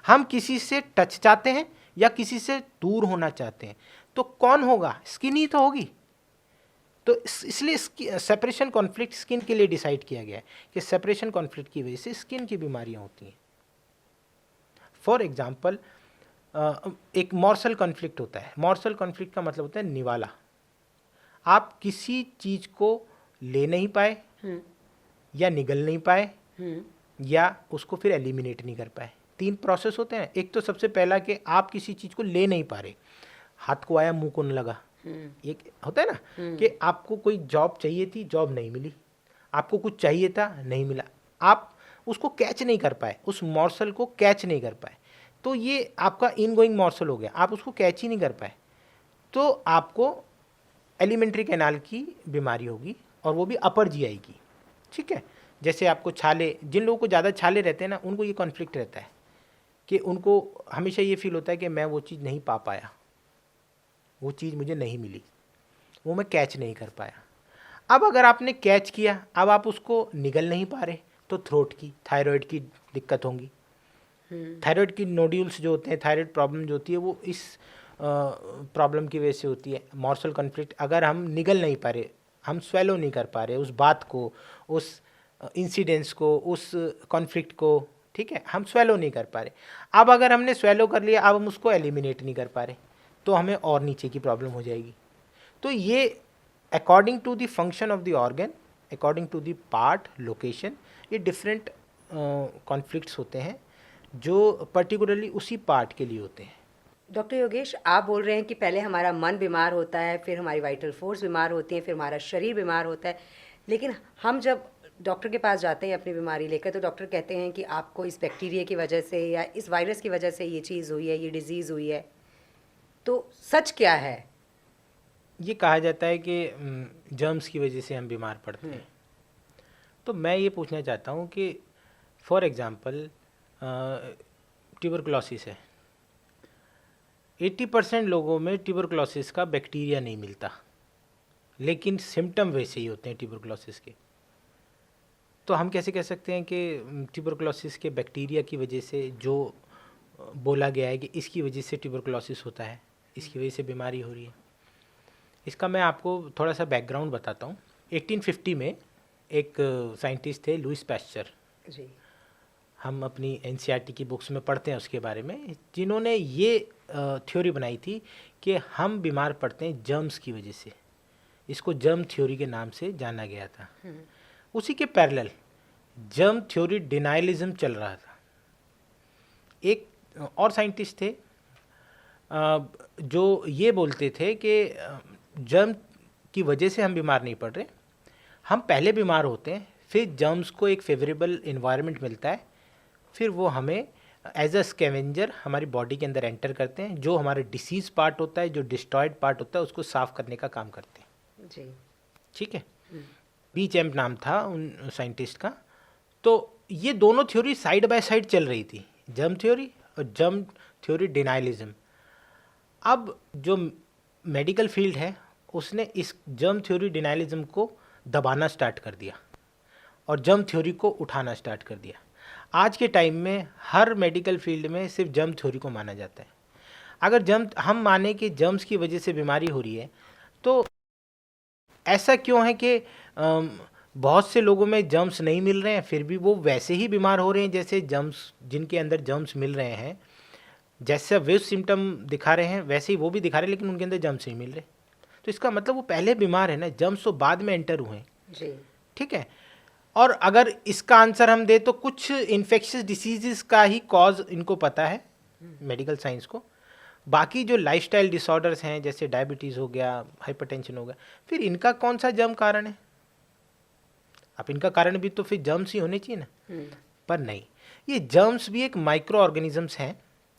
हम किसी से टच चाहते हैं या किसी से दूर होना चाहते हैं, तो कौन होगा? स्किन ही तो होगी। तो इसलिए सेपरेशन कॉन्फ्लिक्ट स्किन के लिए डिसाइड किया गया है कि सेपरेशन कॉन्फ्लिक्ट की वजह से स्किन की बीमारियां होती हैं। फॉर एग्जाम्पल एक मॉर्सल कॉन्फ्लिक्ट होता है। मॉर्सल कॉन्फ्लिक्ट का मतलब होता है निवाला। आप किसी चीज को ले नहीं पाए या निगल नहीं पाए या उसको फिर एलिमिनेट नहीं कर पाए। 3 प्रोसेस होते हैं। एक तो सबसे पहला कि आप किसी चीज को ले नहीं पा रहे, हाथ को आया मुंह को न लगा। एक होता है ना कि आपको कोई जॉब चाहिए थी, जॉब नहीं मिली, आपको कुछ चाहिए था, नहीं मिला, आप उसको कैच नहीं कर पाए, उस मॉर्सल को कैच नहीं कर पाए, तो ये आपका इनगोइंग मॉर्सल हो गया, आप उसको कैच ही नहीं कर पाए, तो आपको एलिमेंट्री कैनाल की बीमारी होगी, और वो भी अपर जीआई की। ठीक है, जैसे आपको छाले, जिन लोगों को ज़्यादा छाले रहते हैं ना, उनको ये कॉन्फ्लिक्ट रहता है कि उनको हमेशा ये फील होता है कि मैं वो चीज़ नहीं पा पाया, वो चीज़ मुझे नहीं मिली, वो मैं कैच नहीं कर पाया। अब अगर आपने कैच किया, अब आप उसको निगल नहीं पा रहे, तो थ्रोट की, थायराइड की दिक्कत होंगी। थायराइड की नोड्यूल्स जो होते हैं, थायराइड प्रॉब्लम जो होती है, वो इस प्रॉब्लम की वजह से होती है। मॉर्सल कॉन्फ्लिक्ट, अगर हम निगल नहीं पा रहे, हम स्वेलो नहीं कर पा रहे उस बात को, उस इंसिडेंस को, उस कॉन्फ्लिक्ट को, ठीक है, हम स्वेलो नहीं कर पा रहे। अब अगर हमने स्वेलो कर लिया, अब हम उसको एलिमिनेट नहीं कर पा रहे, तो हमें और नीचे की प्रॉब्लम हो जाएगी। तो ये according to the function of the organ, according to the part, location, ये डिफरेंट कॉन्फ्लिक्ट्स होते हैं जो पर्टिकुलरली उसी पार्ट के लिए होते हैं। डॉक्टर योगेश, आप बोल रहे हैं कि पहले हमारा मन बीमार होता है, फिर हमारी वाइटल फोर्स बीमार होती है, फिर हमारा शरीर बीमार होता है, लेकिन हम जब डॉक्टर के पास जाते हैं अपनी बीमारी लेकर, तो डॉक्टर कहते हैं कि आपको इस बैक्टीरिया की वजह से या इस वायरस की वजह से ये चीज़ हुई है, ये डिजीज़ हुई है। तो सच क्या है? ये कहा जाता है कि जर्म्स की वजह से हम बीमार पड़ते हैं। तो मैं ये पूछना चाहता हूँ कि फॉर एग्ज़ाम्पल ट्यूबरकुलोसिस है, 80% लोगों में ट्यूबरकुलोसिस का बैक्टीरिया नहीं मिलता, लेकिन सिम्टम वैसे ही होते हैं ट्यूबरकुलोसिस के। तो हम कैसे कह सकते हैं कि ट्यूबरकुलोसिस के बैक्टीरिया की वजह से, जो बोला गया है कि इसकी वजह से ट्यूबरकुलोसिस होता है, इसकी वजह से बीमारी हो रही है? इसका मैं आपको थोड़ा सा बैकग्राउंड बताता हूँ। 1850 में एक साइंटिस्ट थे, लुइस पैस्चर। जी। हम अपनी एनसीईआरटी की बुक्स में पढ़ते हैं उसके बारे में, जिन्होंने ये थ्योरी बनाई थी कि हम बीमार पड़ते हैं जर्म्स की वजह से। इसको जर्म थ्योरी के नाम से जाना गया था। उसी के पैरेलल जर्म थ्योरी डिनायलिज्म चल रहा था। एक और साइंटिस्ट थे जो ये बोलते थे कि जर्म की वजह से हम बीमार नहीं पड़ रहे, हम पहले बीमार होते हैं, फिर जर्म्स को एक फेवरेबल इन्वायरमेंट मिलता है, फिर वो हमें एज अ स्कैवेंजर हमारी बॉडी के अंदर एंटर करते हैं, जो हमारे डिसीज पार्ट होता है, जो डिस्ट्रॉयड पार्ट होता है, उसको साफ करने का काम करते हैं जी। ठीक है। बीचैम्प नाम था उन साइंटिस्ट का। तो ये दोनों थ्योरी साइड बाय साइड चल रही थी, जर्म थ्योरी और जर्म थ्योरी डिनायलिज्म। अब जो मेडिकल फील्ड है उसने इस जर्म थ्योरी डिनायलिज्म को दबाना स्टार्ट कर दिया और जर्म थ्योरी को उठाना स्टार्ट कर दिया। आज के टाइम में हर मेडिकल फील्ड में सिर्फ जर्म थ्योरी को माना जाता है। अगर हम माने कि जर्म्स की वजह से बीमारी हो रही है, तो ऐसा क्यों है कि बहुत से लोगों में जर्म्स नहीं मिल रहे हैं, फिर भी वो वैसे ही बीमार हो रहे हैं जैसे जर्म्स, जिनके अंदर जर्म्स मिल रहे हैं, जैसे वे सिम्टम दिखा रहे हैं वैसे ही वो भी दिखा रहे हैं, लेकिन उनके अंदर जर्म्स नहीं मिल रहे। तो इसका मतलब वो पहले बीमार है ना, जर्म्स तो बाद में एंटर हुए हैं ठीक है। और अगर इसका आंसर हम दे तो कुछ इन्फेक्शियस डिसीजेस का ही कॉज इनको पता है मेडिकल साइंस को। बाकी जो लाइफस्टाइल डिसऑर्डर्स हैं जैसे डायबिटीज़ हो गया, हाइपरटेंशन हो गया, फिर इनका कौन सा जर्म कारण है? अब इनका कारण भी तो फिर जर्म्स ही होने चाहिए ना, पर नहीं, ये जर्म्स भी एक माइक्रो ऑर्गेनिजम्स हैं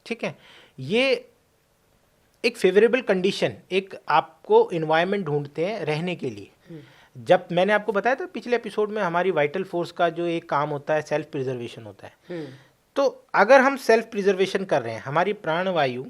ठीक है। ये एक फेवरेबल कंडीशन, एक आपको इन्वायरमेंट ढूंढते हैं रहने के लिए। जब मैंने आपको बताया था पिछले एपिसोड में, हमारी वाइटल फोर्स का जो एक काम होता है सेल्फ प्रिजर्वेशन होता है। तो अगर हम सेल्फ प्रिजर्वेशन कर रहे हैं, हमारी प्राणवायु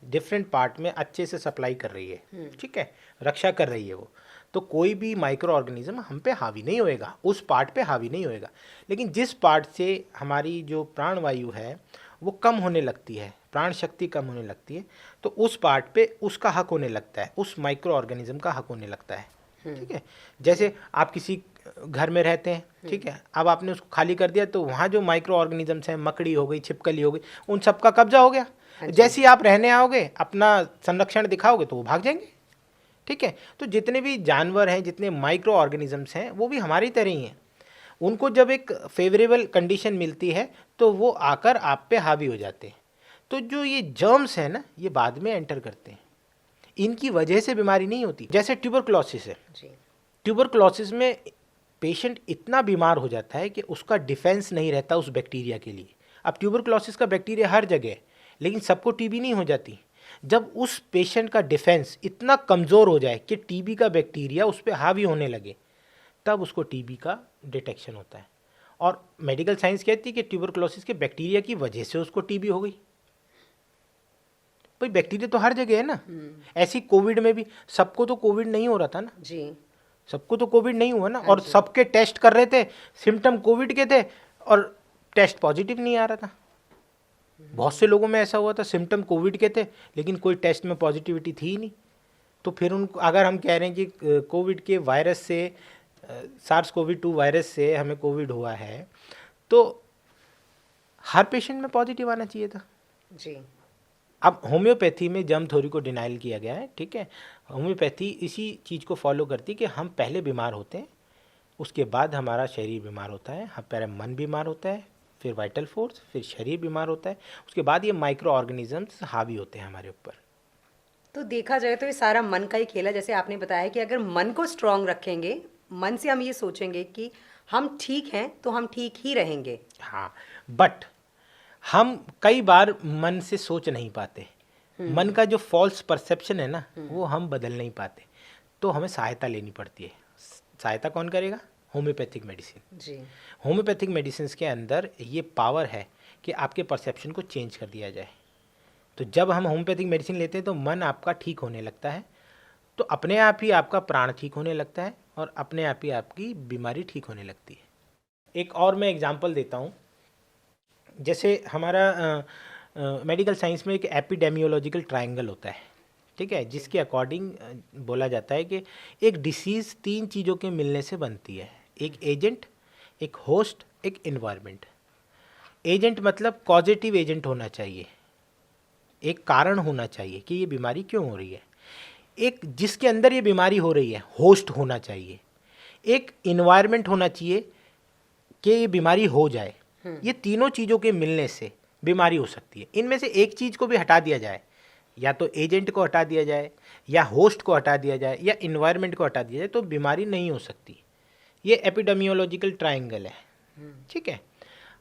डिफरेंट पार्ट में अच्छे से सप्लाई कर रही है ठीक है, रक्षा कर रही है वो, तो कोई भी माइक्रो ऑर्गेनिज्म हम पे हावी नहीं होएगा, उस पार्ट पे हावी नहीं होएगा। लेकिन जिस पार्ट से हमारी जो प्राणवायु है वो कम होने लगती है, प्राण शक्ति कम होने लगती है, तो उस पार्ट पे उसका हक होने लगता है, उस माइक्रो ऑर्गेनिज्म का हक होने लगता है ठीक है। जैसे आप किसी घर में रहते हैं ठीक है, अब आपने उसको खाली कर दिया तो वहाँ जो माइक्रो ऑर्गेनिजम्स हैं, मकड़ी हो गई, छिपकली हो गई, उन सब का कब्जा हो गया। जैसे ही आप रहने आओगे, अपना संरक्षण दिखाओगे तो वो भाग जाएंगे ठीक है। तो जितने भी जानवर हैं, जितने माइक्रो ऑर्गेनिजम्स हैं, वो भी हमारी तरह ही हैं। उनको जब एक फेवरेबल कंडीशन मिलती है तो वो आकर आप पे हावी हो जाते हैं। तो जो ये जर्म्स हैं ना, ये बाद में एंटर करते हैं, इनकी वजह से बीमारी नहीं होती। जैसे ट्यूबरक्लोसिस है, ट्यूबरक्लोसिस में पेशेंट इतना बीमार हो जाता है कि उसका डिफेंस नहीं रहता उस बैक्टीरिया के लिए। अब ट्यूबरक्लोसिस का बैक्टीरिया हर जगह है, लेकिन सबको टीबी नहीं हो जाती। जब उस पेशेंट का डिफेंस इतना कमज़ोर हो जाए कि टीबी का बैक्टीरिया उस पर हावी होने लगे, तब उसको टीबी का डिटेक्शन होता है। और मेडिकल साइंस कहती है कि ट्यूबरक्लोसिस के बैक्टीरिया की वजह से उसको टीबी हो गई। भाई बैक्टीरिया तो हर जगह है ना। ऐसी कोविड में भी सबको तो कोविड नहीं हो रहा था ना जी, सबको तो कोविड नहीं हुआ ना, और सबके टेस्ट कर रहे थे, सिम्टम कोविड के थे और टेस्ट पॉजिटिव नहीं आ रहा था। बहुत से लोगों में ऐसा हुआ था, सिम्टम कोविड के थे लेकिन कोई टेस्ट में पॉजिटिविटी थी ही नहीं। तो फिर उनको, अगर हम कह रहे हैं कि कोविड के वायरस से, SARS-CoV-2 वायरस से हमें कोविड हुआ है, तो हर पेशेंट में पॉजिटिव आना चाहिए था जी। अब होम्योपैथी में जर्म थ्योरी को डिनाइल किया गया है ठीक है। होम्योपैथी इसी चीज़ को फॉलो करती है कि हम पहले बीमार होते हैं, उसके बाद हमारा शरीर बीमार होता है, हम पहले मन बीमार होता है, फिर वाइटल फोर्स, फिर शरीर बीमार होता है, उसके बाद ये माइक्रो ऑर्गेनिजम्स हावी होते हैं हमारे ऊपर। तो देखा जाए तो ये सारा मन का ही खेल है। जैसे आपने बताया कि अगर मन को स्ट्रांग रखेंगे, मन से हम ये सोचेंगे कि हम ठीक हैं, तो हम ठीक ही रहेंगे। हाँ, बट हम कई बार मन से सोच नहीं पाते। मन का जो फॉल्स परसेप्शन है ना, वो हम बदल नहीं पाते, तो हमें सहायता लेनी पड़ती है। सहायता कौन करेगा? होम्योपैथिक मेडिसिन जी। होम्योपैथिक मेडिसिन के अंदर ये पावर है कि आपके परसेप्शन को चेंज कर दिया जाए। तो जब हम होम्योपैथिक मेडिसिन लेते हैं तो मन आपका ठीक होने लगता है, तो अपने आप ही आपका प्राण ठीक होने लगता है और अपने आप ही आपकी बीमारी ठीक होने लगती है। एक और मैं एग्जांपल देता हूँ। जैसे हमारा मेडिकल साइंस में एक एपिडेमियोलॉजिकल ट्रायंगल होता है ठीक है, जिसके अकॉर्डिंग बोला जाता है कि एक डिसीज़ 3 चीज़ों के मिलने से बनती है, एक एजेंट, एक होस्ट, एक इन्वायरमेंट। एजेंट मतलब कॉजेटिव एजेंट होना चाहिए, एक कारण होना चाहिए कि ये बीमारी क्यों हो रही है, एक जिसके अंदर ये बीमारी हो रही है होस्ट होना चाहिए, एक इन्वायरमेंट होना चाहिए कि ये बीमारी हो जाए। ये तीनों चीज़ों के मिलने से बीमारी हो सकती है। इनमें से एक चीज़ को भी हटा दिया जाए, या तो एजेंट को हटा दिया जाए, या होस्ट को हटा दिया जाए, या इन्वायरमेंट को हटा दिया जाए, तो बीमारी नहीं हो सकती। ये एपिडेमियोलॉजिकल ट्रायंगल है, ठीक है।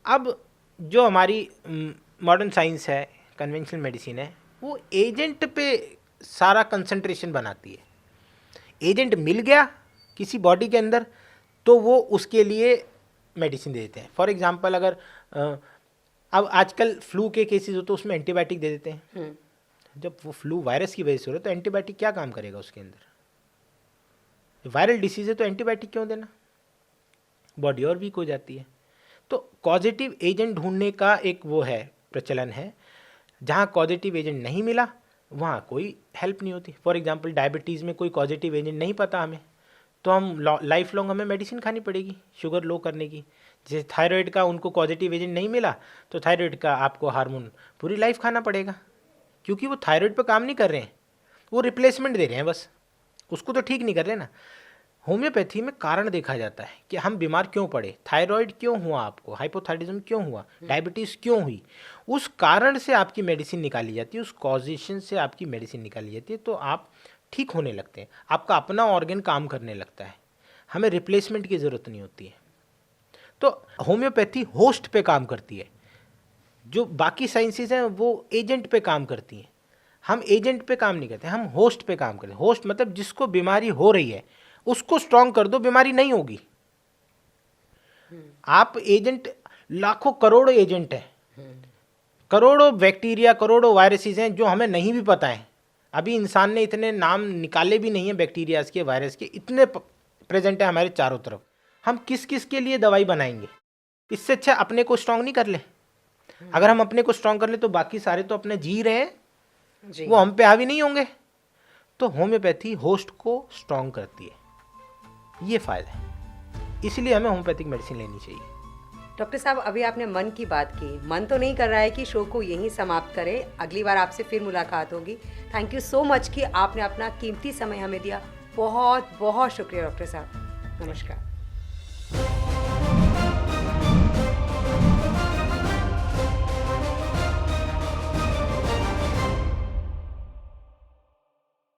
अब जो हमारी मॉडर्न साइंस है, कन्वेंशनल मेडिसिन है, वो एजेंट पे सारा कंसंट्रेशन बनाती है। एजेंट मिल गया किसी बॉडी के अंदर तो वो उसके लिए मेडिसिन दे देते हैं। फॉर एग्जांपल अगर अब आजकल फ्लू के केसेस हो तो उसमें एंटीबायोटिक दे देते हैं। जब वो फ्लू वायरस की वजह से हो रहा है तो एंटीबायोटिक क्या काम करेगा उसके अंदर? वायरल डिसीज है तो एंटीबायोटिक क्यों देना? बॉडी और वीक हो जाती है। तो कॉजेटिव एजेंट ढूंढने का एक वो है, प्रचलन है। जहाँ कॉजेटिव एजेंट नहीं मिला वहाँ कोई हेल्प नहीं होती। फॉर एग्जांपल डायबिटीज़ में कोई कॉजेटिव एजेंट नहीं पता हमें, तो हम लाइफ लॉन्ग हमें मेडिसिन खानी पड़ेगी शुगर लो करने की। जैसे थायराइड का उनको पॉजिटिव एजेंट नहीं मिला तो थायराइड का आपको हार्मोन पूरी लाइफ खाना पड़ेगा, क्योंकि वो थायराइड पे काम नहीं कर रहे हैं, वो रिप्लेसमेंट दे रहे हैं बस, उसको तो ठीक नहीं कर रहे ना। होम्योपैथी में कारण देखा जाता है कि हम बीमार क्यों पड़े, थायराइड क्यों हुआ, आपको हाइपोथायराइडिज्म क्यों हुआ, डायबिटीज़ क्यों हुई, उस कारण से आपकी मेडिसिन निकाली जाती है, उस कॉजेशन से आपकी मेडिसिन निकाली जाती है, तो आप ठीक होने लगते हैं, आपका अपना ऑर्गन काम करने लगता है, हमें रिप्लेसमेंट की ज़रूरत नहीं होती है। तो होम्योपैथी होस्ट पे काम करती है, जो बाकी साइंसेज हैं वो एजेंट पे काम करती हैं। हम एजेंट पे काम नहीं करते, हम होस्ट पे काम करते हैं। होस्ट मतलब जिसको बीमारी हो रही है उसको स्ट्रॉन्ग कर दो, बीमारी नहीं होगी। आप एजेंट, लाखों करोड़ों एजेंट हैं, करोड़ों बैक्टीरिया, करोड़ों वायरसेस हैं जो हमें नहीं भी पता है। अभी इंसान ने इतने नाम निकाले भी नहीं है बैक्टीरियाज के, वायरस के, इतने प्रेजेंट है हमारे चारों तरफ। हम किस किस के लिए दवाई बनाएंगे? इससे अच्छा अपने को स्ट्रॉन्ग नहीं कर ले। अगर हम अपने को स्ट्रॉन्ग कर ले तो बाकी सारे तो अपने जी रहे हैं, वो हम पे हावी नहीं होंगे। तो होम्योपैथी होस्ट को स्ट्रॉन्ग करती है, ये फायदा है, इसलिए हमें होम्योपैथिक मेडिसिन लेनी चाहिए। डॉक्टर साहब, अभी आपने मन की बात की, मन तो नहीं कर रहा है कि शो को यहीं समाप्त करें, अगली बार आपसे फिर मुलाकात होगी। थैंक यू सो मच कि आपने अपना कीमती समय हमें दिया। बहुत बहुत शुक्रिया डॉक्टर साहब, नमस्कार।